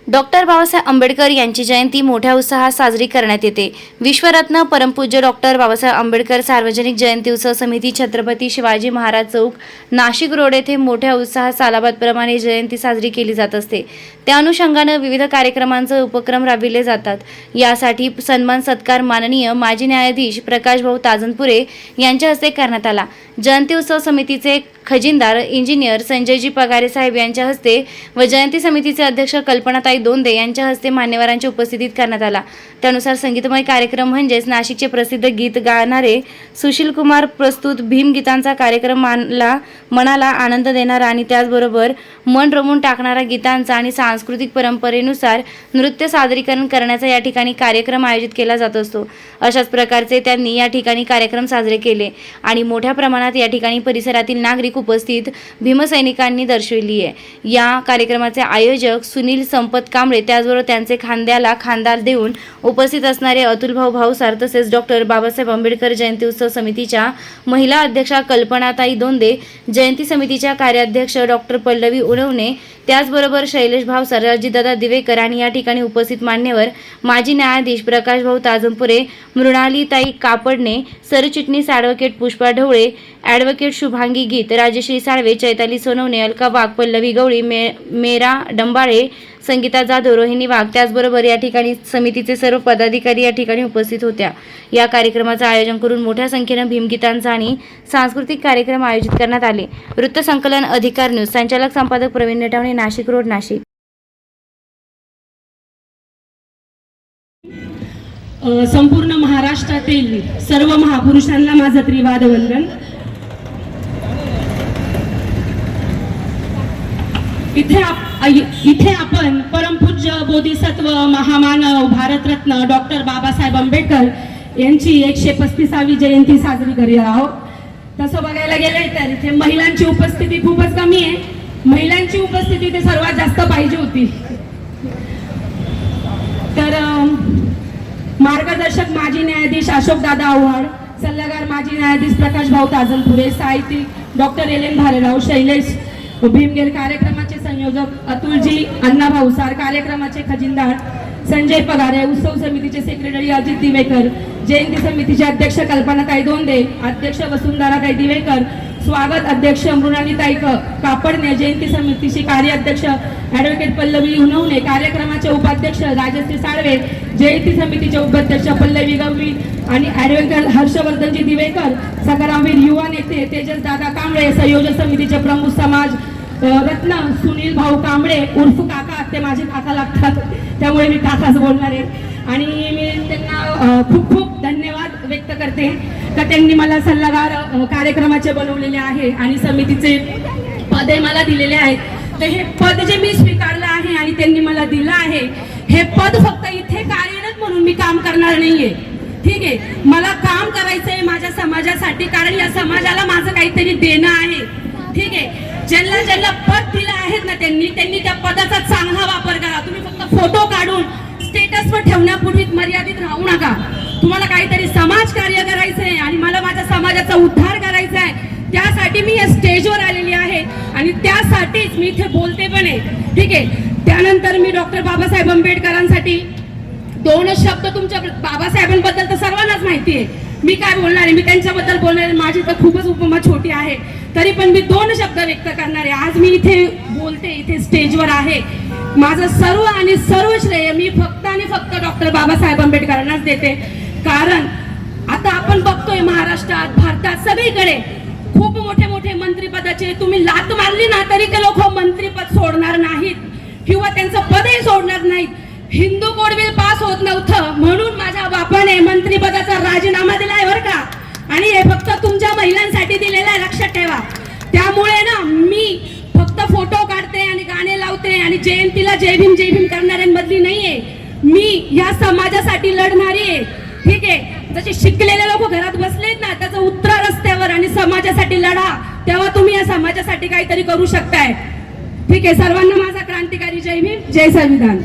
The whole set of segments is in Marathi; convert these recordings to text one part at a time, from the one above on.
डॉक्टर बाबासाहेब आंबेडकर यांची जयंती मोठ्या उत्साहात साजरी करण्यात येते। विश्वरत्न परमपूज्य डॉक्टर बाबासाहेब आंबेडकर सार्वजनिक जयंती उत्सव समिती, छत्रपती शिवाजी महाराज चौक, नाशिक रोड येथे मोठ्या उत्साहात सालाबादप्रमाणे जयंती साजरी केली जात असते। त्या अनुषंगाने विविध कार्यक्रमांचे उपक्रम राबविले जातात। यासाठी सन्मान सत्कार माननीय माजी न्यायाधीश प्रकाश भाऊ ताजनपुरे यांच्या हस्ते करण्यात आला। जयंती उत्सव समितीचे खजिनदार इंजिनियर संजयजी पगारे साहेब यांच्या हस्ते व जयंती समितीचे अध्यक्ष कल्पनाताई दोंदे यांच्या हस्ते मान्यवरांच्या उपस्थितीत करण्यात आला। त्यानुसार संगीतमय कार्यक्रम म्हणजेच नाशिकचे प्रसिद्ध गीत गाणारे सुशील कुमार प्रस्तुत भीमगीतांचा कार्यक्रम मनाला आनंद देणारा आणि त्याचबरोबर मन रमवून टाकणारा गीतांचा आणि सांस्कृतिक परंपरेनुसार नृत्य सादरीकरण करण्याचा या ठिकाणी कार्यक्रम आयोजित केला जात असतो। अशाच प्रकारचे त्यांनी या ठिकाणी कार्यक्रम साजरे केले आणि मोठ्या प्रमाणात या ठिकाणी परिसरातील नागरिक उपस्थित भीमसैनिकांनी दर्शविली आहे। या कार्यक्रमाचे आयोजक सुनील संपत कांबळे, त्याचबरोबर त्यांचे खांद्याला खांदा देऊन उपस्थित असणारे अतुलभाऊ भाऊसार, तसेच डॉक्टर बाबासाहेब आंबेडकर जयंती उत्सव समितीच्या महिला अध्यक्षा कल्पनाताई दोंदे, जयंती समितीच्या कार्याध्यक्ष डॉक्टर पल्लवी उणवणे, त्याचबरोबर शैलेश भावसार, अजितदादा दिवेकर आणि या ठिकाणी उपस्थित मान्यवर माजी न्यायाधीश प्रकाश भाऊ ताजनपुरे, मृणालीताई कापडणे, सरचिटणीस ॲडव्होकेट पुष्पा ढवळे, ॲडव्होकेट शुभांगी गीत, राजश्री साळवे, चैताली सोनवणे, अलका वाघ, पल्लवी गवळी, मेरा डंबाळे, संगीता जाधव, रोहिणी वाघ, त्याचबरोबर या ठिकाणी समितीचे सर्व पदाधिकारी या ठिकाणी उपस्थित होत्या। या कार्यक्रमाचे आयोजन करून मोठ्या संख्येने भीमगीतांचा आणि सांस्कृतिक कार्यक्रम आयोजित करण्यात आले। वृत्तसंकलन अधिकार न्यूज, संचालक संपादक प्रवीण नेटावणे, नाशिक रोड, नाशिक। संपूर्ण महाराष्ट्रातील सर्व महापुरुषांना माझं त्रिवाद वंदन। इथे आपण परमपूज्य बोधिसत्व महामानव भारतरत्न डॉक्टर बाबासाहेब आंबेडकर यांची 135वी जयंती साजरी करीत आहोत। तसं बघायला गेलं तर इथे महिलांची उपस्थिती खूपच कमी आहे। महिलांची उपस्थिती ते सर्वात जास्त पाहिजे होती। तर मार्गदर्शक माजी न्यायाधीश अशोकदादा आव्हाड, सल्लागार माजी न्यायाधीश प्रकाश भाऊ ताजनपुरे, साहित्यिक डॉक्टर एल.एन. भालेराव, शैलेश भीमगीर, कार्यक्रमाचे संयोजक अतुलजी अण्णा भाऊसार, कार्यक्रमाचे खजिनदार संजय पगारे, उत्सव समितीचे सेक्रेटरी अजित दिवेकर, जयंती समितीचे अध्यक्ष कल्पनाताई दोंदे, अध्यक्ष वसुंधराताई दिवेकर, स्वागत अध्यक्ष मृणालीताई कापडणे, जयंती समितीचे कार्याध्यक्ष ॲडव्होकेट पल्लवी उणवणे, कार्यक्रमाचे उपाध्यक्ष राजश्री साळवे, जयंती समितीचे उपाध्यक्ष पल्लवी गवळी आणि ॲडव्होकेट हर्षवर्धनजी दिवेकर, संग्रामवीर युवा नेते तेजस दादा कांबळे, संयोजक समितीचे प्रमुख समाज रत्न सुनील भाऊ कांबळे उर्फ काका, ते माझे काका लागतात त्यामुळे मी काकाच बोलणार आहे। आणि मी त्यांना खूप खूप धन्यवाद व्यक्त करते का त्यांनी मला सल्लागार कार्यक्रमाचे बनवलेले आहे आणि समितीचे पदे मला दिलेले आहेत। तर हे पद जे मी स्वीकारलं आहे आणि त्यांनी मला दिलं आहे, हे पद फक्त इथे कार्यरत म्हणून मी काम करणार नाहीये, ठीक आहे। मला काम करायचंय माझ्या समाजासाठी, कारण या समाजाला माझं काहीतरी देणं आहे, ठीक आहे। ज्यांना ज्यांना पद दिलं आहेत ना त्यांनी त्या पदाचा चांगला वापर करा। तुम्ही फक्त फोटो काढून स्टेटसवर ठेवण्यापूर्वी मर्यादित राहू नका। तुम्हाला काहीतरी समाज कार्य करायचंय आणि मला माझ्या समाजाचा उद्धार करायचा आहे, त्यासाठी मी या स्टेजवर आलेली आहे आणि त्यासाठीच मी इथे बोलते पण आहे, ठीक आहे। त्यानंतर मी डॉक्टर बाबासाहेब आंबेडकरांसाठी 2 शब्द, तुमच्या बाबासाहेबांबद्दल तर सर्वांनाच माहिती आहे, मी काय बोलणार आहे, मी त्यांच्याबद्दल बोलणार आहे, माझी तर खूपच उपमा छोटी आहे, तरी पण मी 2 शब्द व्यक्त करणार आहे। आज मी इथे बोलते, इथे स्टेजवर आहे, माझं सर्व आणि सर्व श्रेय मी फक्त आणि फक्त डॉक्टर बाबासाहेब आंबेडकरांनाच देते। कारण आता आपण बघतोय महाराष्ट्रात, भारतात सगळीकडे खूप मोठे मोठे मंत्रिपदाचे तुम्ही लात मारली ना तरी ते लोक मंत्रिपद सोडणार नाहीत किंवा त्यांचं पदही सोडणार नाहीत। हिंदू कोड बिल पास होत नव्हतं म्हणून माझ्या बापाने मंत्रिपदाचा राजीनामा दिलाय बरं का, आणि हे फक्त तुमच्या महिलांसाठी दिलेलं आहे, लक्षात ठेवा। त्यामुळे ना मी फक्त फोटो काढते आणि गाणे लावते आणि जयंतीला जय भीम करणाऱ्यांमधली नाहीये, मी या समाजासाठी लढणारी आहे, ठीक आहे। जसे शिकलेले लोक घरात बसलेत ना, त्याचं उतरा रस्त्यावर आणि समाजासाठी लढा, तेव्हा तुम्ही या समाजासाठी काहीतरी करू शकताय, ठीक आहे। सर्वांना माझा क्रांतिकारी जय भीम, जय संविधान।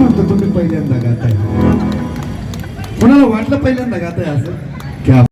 वाटतं तुम्ही पहिल्यांदा गाताय? कोणाला वाटलं पहिल्यांदा गाताय असं? क्या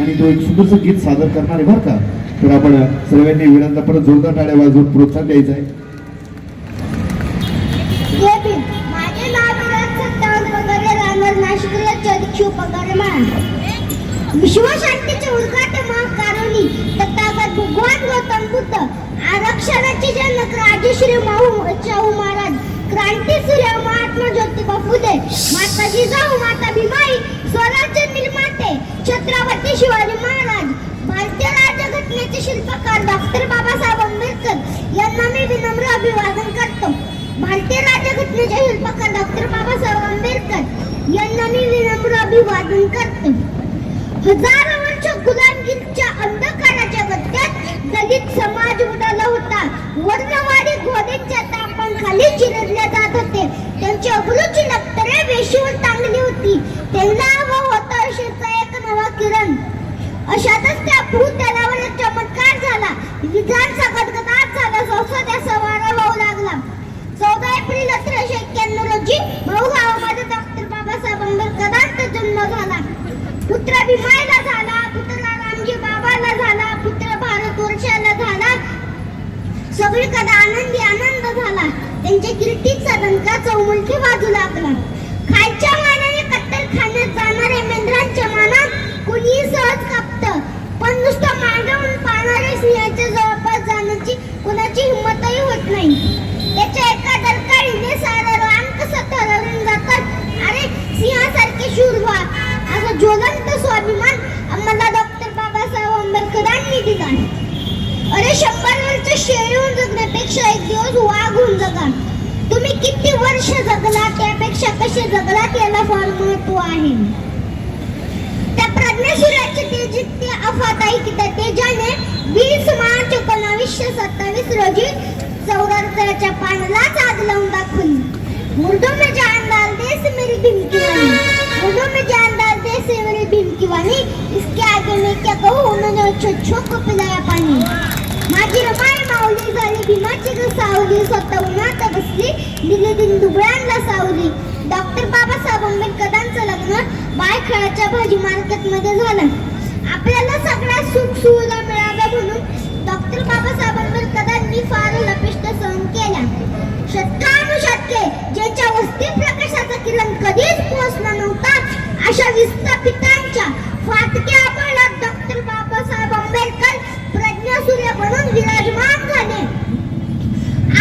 आणि तो एक सुंदरसं गीत सादर करणार आहे बरं का. तर आपण सर्वांनी विनंती परत जोरदार टाळ्या वाजवून प्रोत्साहन द्यायचं आहे. माझे नाव विराज सत्तावन पगारे राहणार नाशिक जिल्ह्याचे पगारेमान. विश्वशांतीचे उद्घाटन महाकारुणी तथागत भगवान गौतम बुद्ध, आरक्षणाचे जनक राजश्री शाहू महाराज, क्रांतीसूर्य महात्मा ज्योतिबा फुले, माता जिजाऊ, माता भीमाई, स्वराज्य निर्माते छत्रपती शिवाजी महाराज, भारतीय राज्यघटनेचे शिल्पकार डॉक्टर बाबासाहेब आंबेडकर यांना मी विनम्र अभिवादन करतो. भारतीय राज्यघटनेचे शिल्पकार डॉक्टर बाबासाहेब आंबेडकर यांना मी विनम्र अभिवादन करतो. हजारो वर्ष गुलामगिरीच्या अंधकाराच्या गट्ट्यात दलित समाज उडाला होता. वर्णवादी घोड्यांच्या तापांखाली चिरडले जात होते. त्यांची अब्रूची नक्तरे वेशीवर टांगली होती. त्यांना हवं होतं आशेचा एक नवा किरण. अशातच त्या भूत सगळीकडे आनंदी आनंद झाला. त्यांच्या कीर्तीचा डंका चौमुलकी वाजू लागला. खालच्या मानाने कत्तल खाण्यात जाणाऱ्या मेंढरांच्या मानात कुणीही सहज कापतं, पण नुसतं मागवून पाहणारे सिंहाच्या जवळपास जाण्याची कुणाची हिंमतही होत नाही. त्याच्या एका डरकाळीने सारं रान कसं थरवून जातात. अरे सिंहासारखे शूर व्हा, असा ज्वलंत स्वाभिमान आम्हाला डॉक्टर बाबासाहेब आंबेडकरांनी दिला. अरे 100 वर्ष शेळीहून जगण्यापेक्षा एक दिवस वाघ होऊन जगा. तुम्ही किती वर्ष जगला त्यापेक्षा कसे जगलात याला फार महत्व आहे. त्या प्रज्ञासूर्याचे तेजीत ते अफाताई की त्या तेजाने 20 मार्च 1927 रोजी चौरस्त्याच्या पानालाच आग लावून दाखवली. मुर्दों में जान डाल दे से मेरी भीमकीवानी, मुर्दों में जान डाल दे से मेरी भीमकीवानी, इसके आगे मैं क्या कहूँ, उन्होंने छोछो को पिलाया पाणी. माझी रमाई माऊली झाली भीमाची सावली, स्वतः उन्हात बसली दिली दिन दुबळ्यांना सावली. डॉक्टर बाबासाहेब आंबेडकरांचं लग्न बायखळाच्या भाजी मार्केटमध्ये झालं. आपल्याला सगळ्या सुख सुविधा मिळाव्या म्हणून डॉक्टर बाबासाहेब आंबेडकरांनी फार लपिष्ट सहन केल्या. शतकानुशतके ज्यांच्या वस्ती प्रकाशाचा किरण कधीच पोहोचला नव्हता अशा विस्थापितांच्या फाटक्या बळात डॉक्टर बाबासाहेब आंबेडकर प्रज्ञासूर्य बनून विराजमान झाले.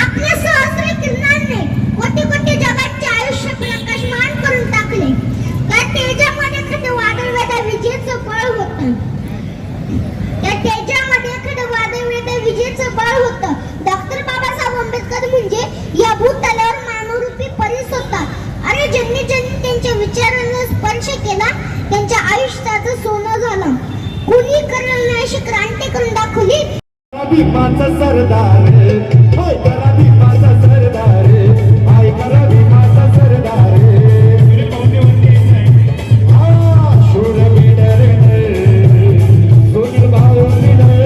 आपल्या सहस्र किरणांनी कोटी कोटी जगाचे आयुष्य प्रकाशमान करून टाकले. त्या तेजामध्ये एखादं वादळवेद्या विजेचं बळ होतं. त्या तेजामध्ये एखादं वादळवेद्या विजेचं बळ होतं. डॉक्टर बाबासाहेब आंबेडकर म्हणजे या भूतलावर मानवरूपी परीस होता. अरे ज्यांनी त्यांच्या विचारांना स्पर्श केला त्यांच्या आयुष्याचं सोनं झालं. कुणी करणार नाही अशी क्रांती करून दाखवली. भीमाचा सरदार, होय करा भीमाचा सरदार, हाय करा भीमाचा सरदार. शूर लीडर सुनील भाऊ लीडर,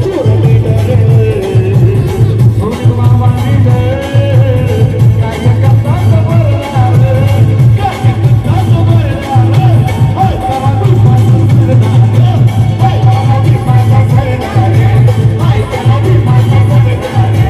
शूर लीडर सुनील मामा लीडर. काय करतात बरदार, काय करतात बरदार, होय करा भीमाचा सरदार, होय करा भीमाचा सरदार.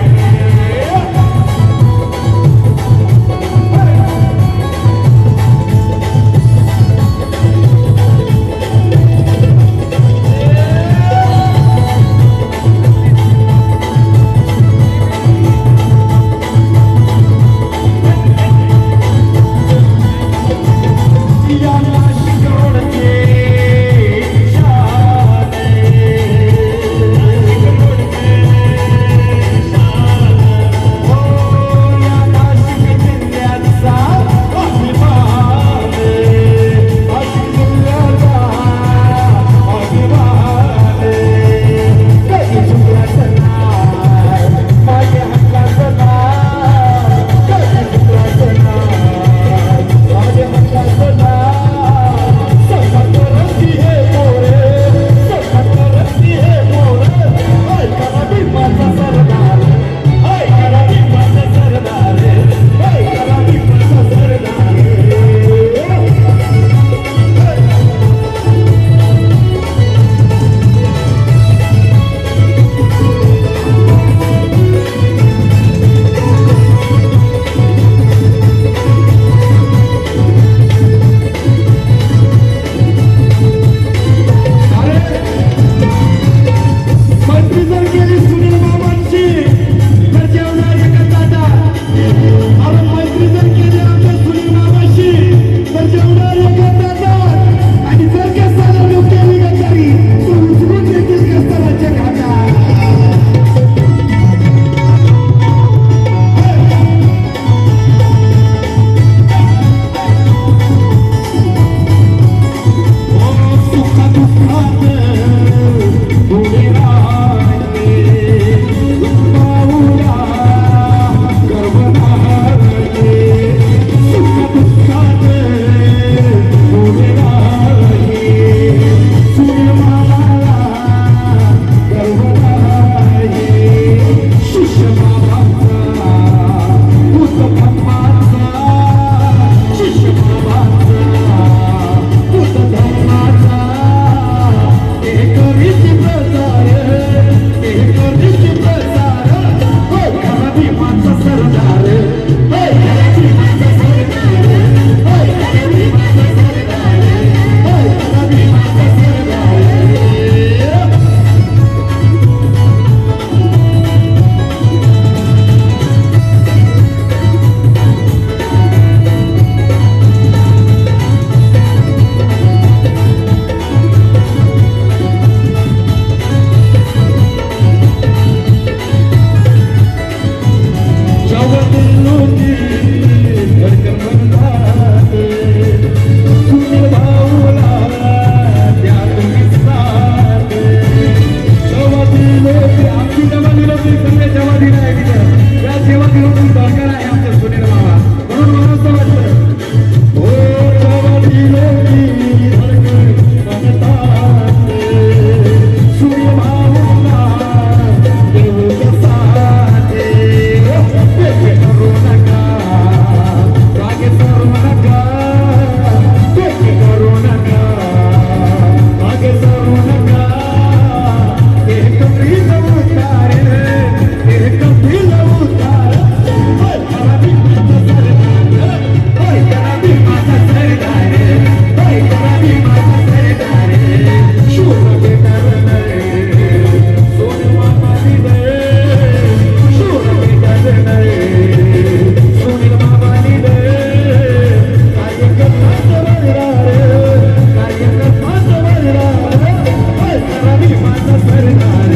भीमाचं सरदार,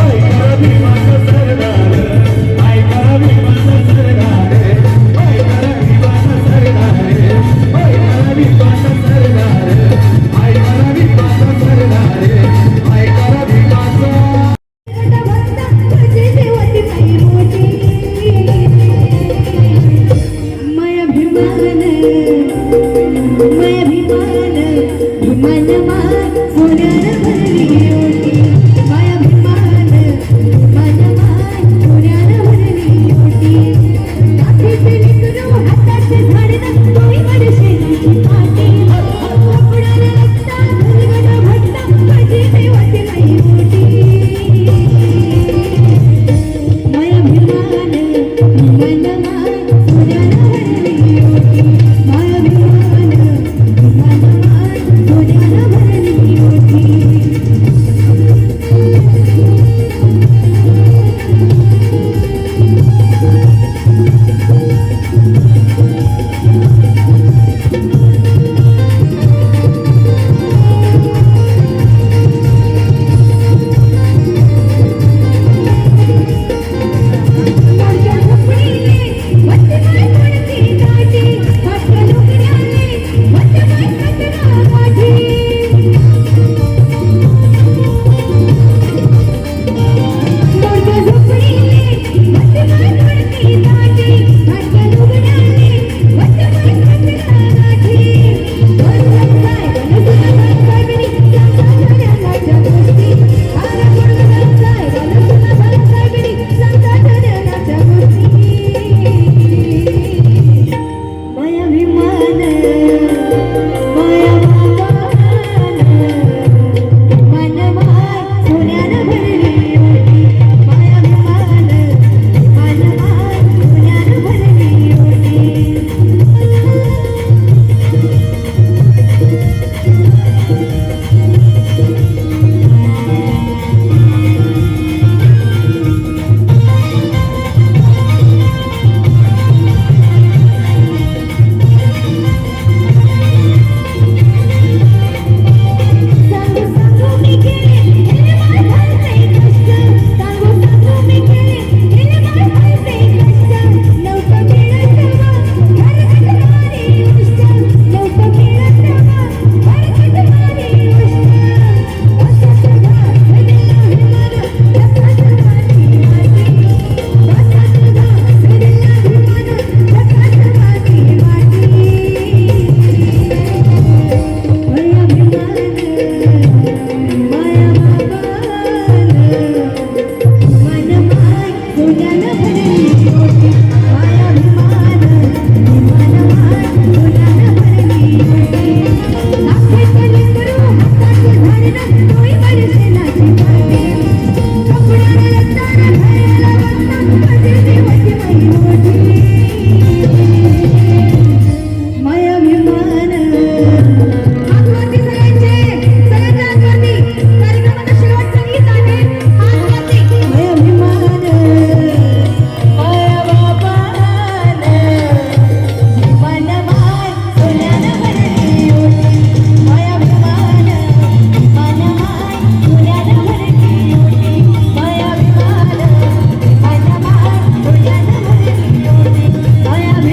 ऐका भीमाचं सरदार.